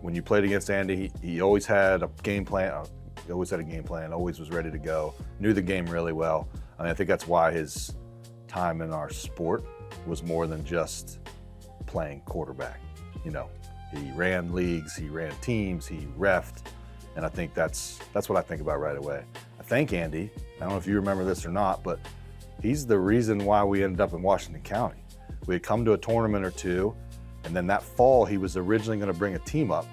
when you played against Andy, he always had a game plan. He always had a game plan, always was ready to go, knew the game really well. I mean, I think that's why his time in our sport was more than just playing quarterback. You know, he ran leagues, he ran teams, he reffed, and I think that's what I think about right away. I thank Andy. I don't know if you remember this or not, but he's the reason why we ended up in Washington County. We had come to a tournament or two, and then that fall he was originally going to bring a team up,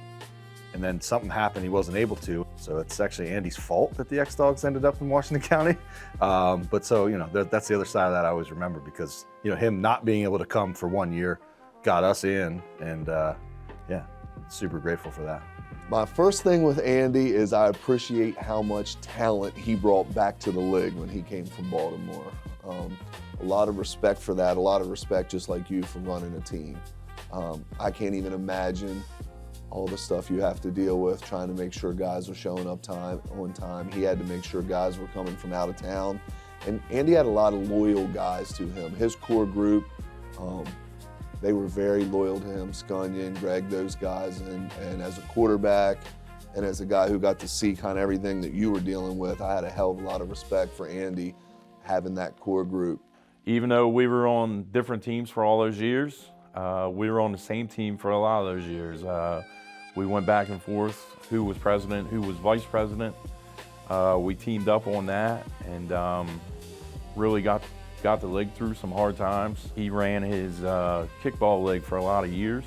and then something happened, he wasn't able to. So it's actually Andy's fault that the X-Dogs ended up in Washington County. But so, you know, that's the other side of that I always remember, because, you know, him not being able to come for 1 year got us in, and yeah, super grateful for that. My first thing with Andy is I appreciate how much talent he brought back to the league when he came from Baltimore. A lot of respect for that, a lot of respect just like you for running a team. I can't even imagine all the stuff you have to deal with trying to make sure guys are showing up on time. He had to make sure guys were coming from out of town. And Andy had a lot of loyal guys to him. His core group, they were very loyal to him, Scunyon, Greg, those guys. And as a quarterback and as a guy who got to see kind of everything that you were dealing with, I had a hell of a lot of respect for Andy having that core group. Even though we were on different teams for all those years, we were on the same team for a lot of those years. We went back and forth, who was president, who was vice president. We teamed up on that and really got the league through some hard times. He ran his kickball league for a lot of years,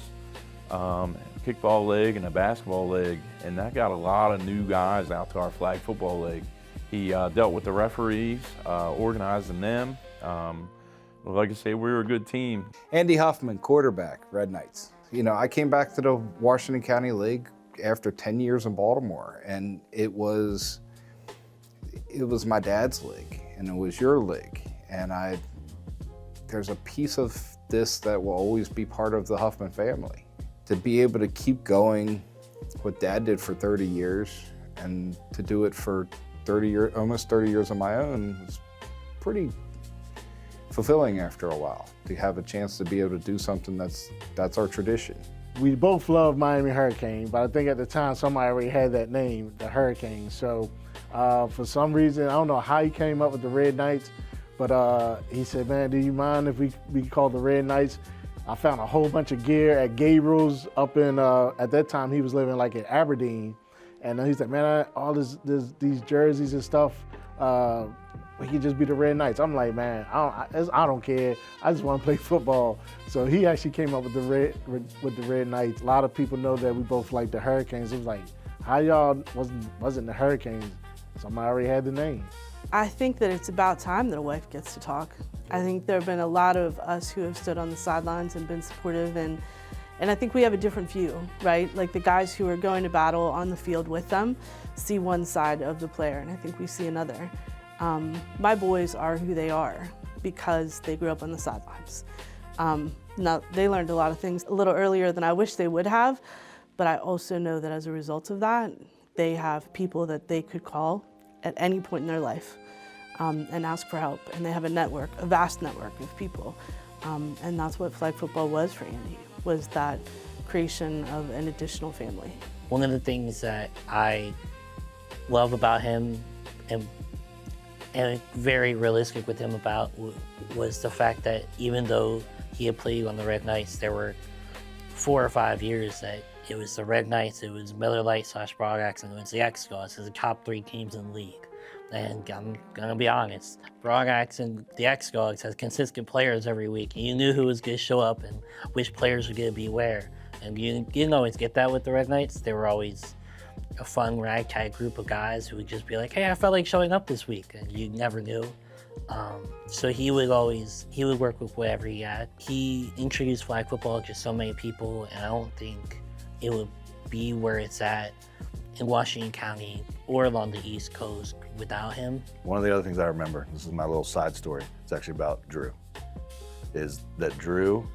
kickball league and a basketball league, and that got a lot of new guys out to our flag football league. He dealt with the referees, organizing them. Like I say, we were a good team. Andy Hoffman, quarterback, Red Knights. You know, I came back to the Washington County League after 10 years in Baltimore, and it was my dad's league, and it was your league. And there's a piece of this that will always be part of the Hoffman family. To be able to keep going what Dad did for 30 years and to do it for 30 years, almost 30 years on my own, was pretty fulfilling after a while. To have a chance to be able to do something that's our tradition. We both love Miami Hurricane, but I think at the time somebody already had that name, the Hurricane. So for some reason, I don't know how he came up with the Red Knights, but he said, man, do you mind if we call the Red Knights? I found a whole bunch of gear at Gabriel's up in, at that time he was living like in Aberdeen. And he said, man, all these jerseys and stuff, we could just be the Red Knights. I'm like, man, I don't care. I just want to play football. So he actually came up with the Red Knights. A lot of people know that we both like the Hurricanes. It was like, how y'all wasn't the Hurricanes? Somebody already had the name. I think that it's about time that a wife gets to talk. I think there have been a lot of us who have stood on the sidelines and been supportive, and I think we have a different view, right? Like the guys who are going to battle on the field with them see one side of the player, and I think we see another. My boys are who they are because they grew up on the sidelines. Now, they learned a lot of things a little earlier than I wish they would have, but I also know that as a result of that, they have people that they could call at any point in their life and ask for help. And they have a network, a vast network of people. And that's what flag football was for Andy, was that creation of an additional family. One of the things that I love about him and very realistic with him about was the fact that even though he had played on the Red Knights, there were 4 or 5 years that it was the Red Knights, it was Miller Lite / Broad Axe, and it was the X-Dogs, the top 3 teams in the league. And I'm gonna be honest, Broad Axe and the X-Dogs has consistent players every week. And you knew who was gonna show up and which players were gonna be where. And you didn't always get that with the Red Knights. They were always a fun ragtag group of guys who would just be like, hey, I felt like showing up this week, and you never knew. So he would work with whatever he had. He introduced flag football to so many people, and I don't think it would be where it's at in Washington County or along the East Coast without him. One of the other things I remember, this is my little side story, it's actually about Drew, is that Drew,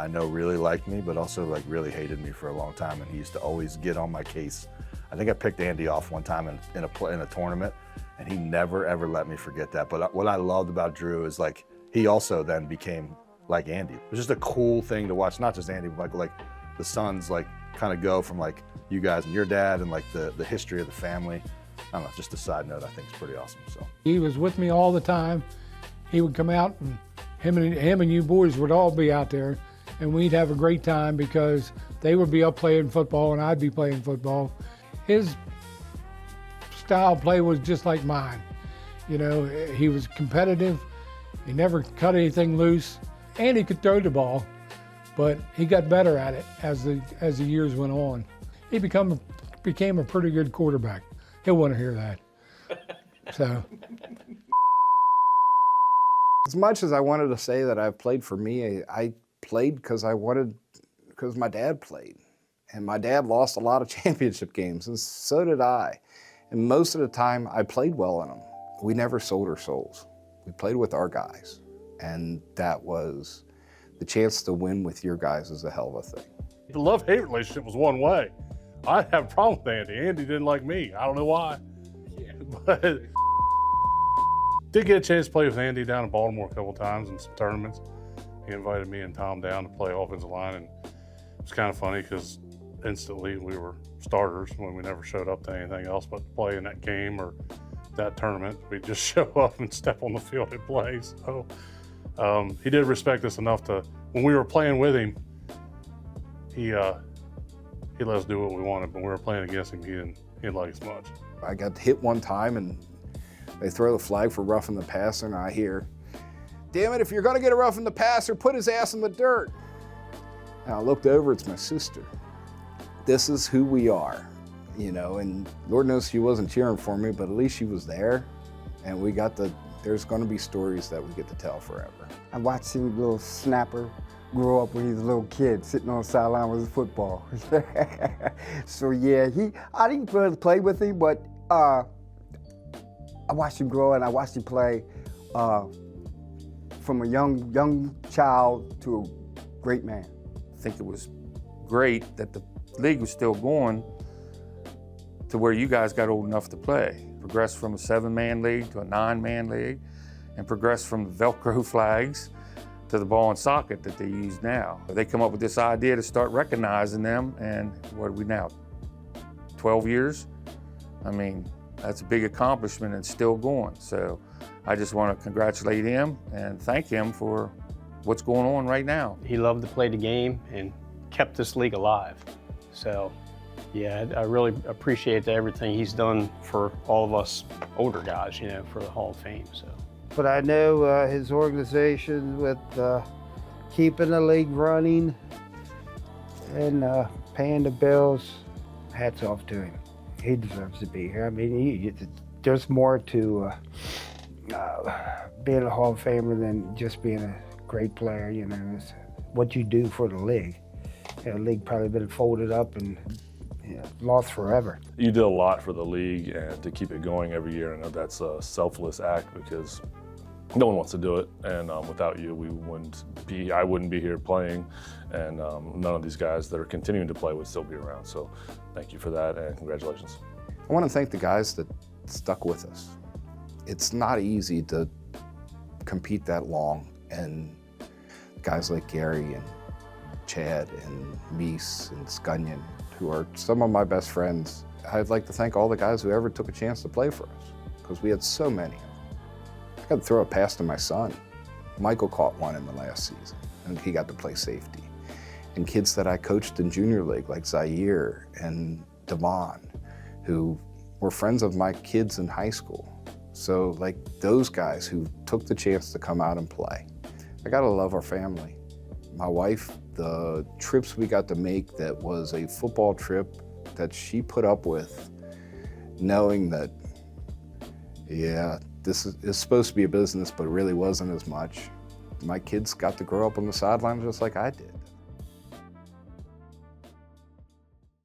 I know really liked me, but also like really hated me for a long time, and he used to always get on my case. I think I picked Andy off one time in a tournament, and he never ever let me forget that. But what I loved about Drew is like he also then became like Andy. It was just a cool thing to watch, not just Andy, but like the sons like kind of go from like you guys and your dad and like the history of the family. I don't know, just a side note I think is pretty awesome. So he was with me all the time. He would come out and him and you boys would all be out there, and we'd have a great time because they would be up playing football and I'd be playing football. His style of play was just like mine. You know, he was competitive. He never cut anything loose, and he could throw the ball, but he got better at it as the years went on. He became a pretty good quarterback. He'll want to hear that. So. As much as I wanted to say that I've played for me, I played because my dad played. And my dad lost a lot of championship games, and so did I. And most of the time, I played well in them. We never sold our souls. We played with our guys. And that was the chance to win with your guys is a hell of a thing. The love-hate relationship was one way. I have a problem with Andy. Andy didn't like me. I don't know why. Yeah. But did get a chance to play with Andy down in Baltimore a couple times in some tournaments. He invited me and Tom down to play offensive line, and it was kind of funny because instantly we were starters when we never showed up to anything else but play in that game or that tournament. We'd just show up and step on the field and play. So he did respect us enough to, when we were playing with him, he let us do what we wanted, but when we were playing against him, he didn't like us much. I got hit one time, and they throw the flag for roughing the passer, and I hear, "Damn it, if you're gonna get a roughing the passer, put his ass in the dirt." And I looked over, it's my sister. This is who we are, you know, and Lord knows she wasn't cheering for me, but at least she was there, and there's gonna be stories that we get to tell forever. I watched him, little snapper, grow up when he was a little kid, sitting on the sideline with his football. So yeah, I didn't really play with him, but I watched him grow and I watched him play from a young child to a great man. I think it was great that the league was still going to where you guys got old enough to play. Progressed from a 7-man league to a 9-man league, and progressed from the Velcro flags to the ball and socket that they use now. They come up with this idea to start recognizing them, and what are we now, 12 years? I mean, that's a big accomplishment and still going. So I just want to congratulate him and thank him for what's going on right now. He loved to play the game and kept this league alive. So yeah, I really appreciate everything he's done for all of us older guys, you know, for the Hall of Fame. So. But I know his organization with keeping the league running and paying the bills, hats off to him. He deserves to be here. I mean, there's more to being a Hall of Famer than just being a great player, you know. It's what you do for the league. The league probably been folded up and lost forever. You did a lot for the league and to keep it going every year. I know that's a selfless act because no one wants to do it, and without you, I wouldn't be here playing, and none of these guys that are continuing to play would still be around. So thank you for that, and congratulations. I want to thank the guys that stuck with us. It's not easy to compete that long, and guys like Gary and Chad and Meese and Scunyon, who are some of my best friends. I'd like to thank all the guys who ever took a chance to play for us, because we had so many. I got to throw a pass to my son. Michael caught one in the last season, and he got to play safety. And kids that I coached in junior league, like Zaire and Devon, who were friends of my kids in high school. So like those guys who took the chance to come out and play. I gotta love our family. My wife, the trips we got to make, that was a football trip that she put up with, knowing that, yeah, this is supposed to be a business, but it really wasn't as much. My kids got to grow up on the sideline just like I did.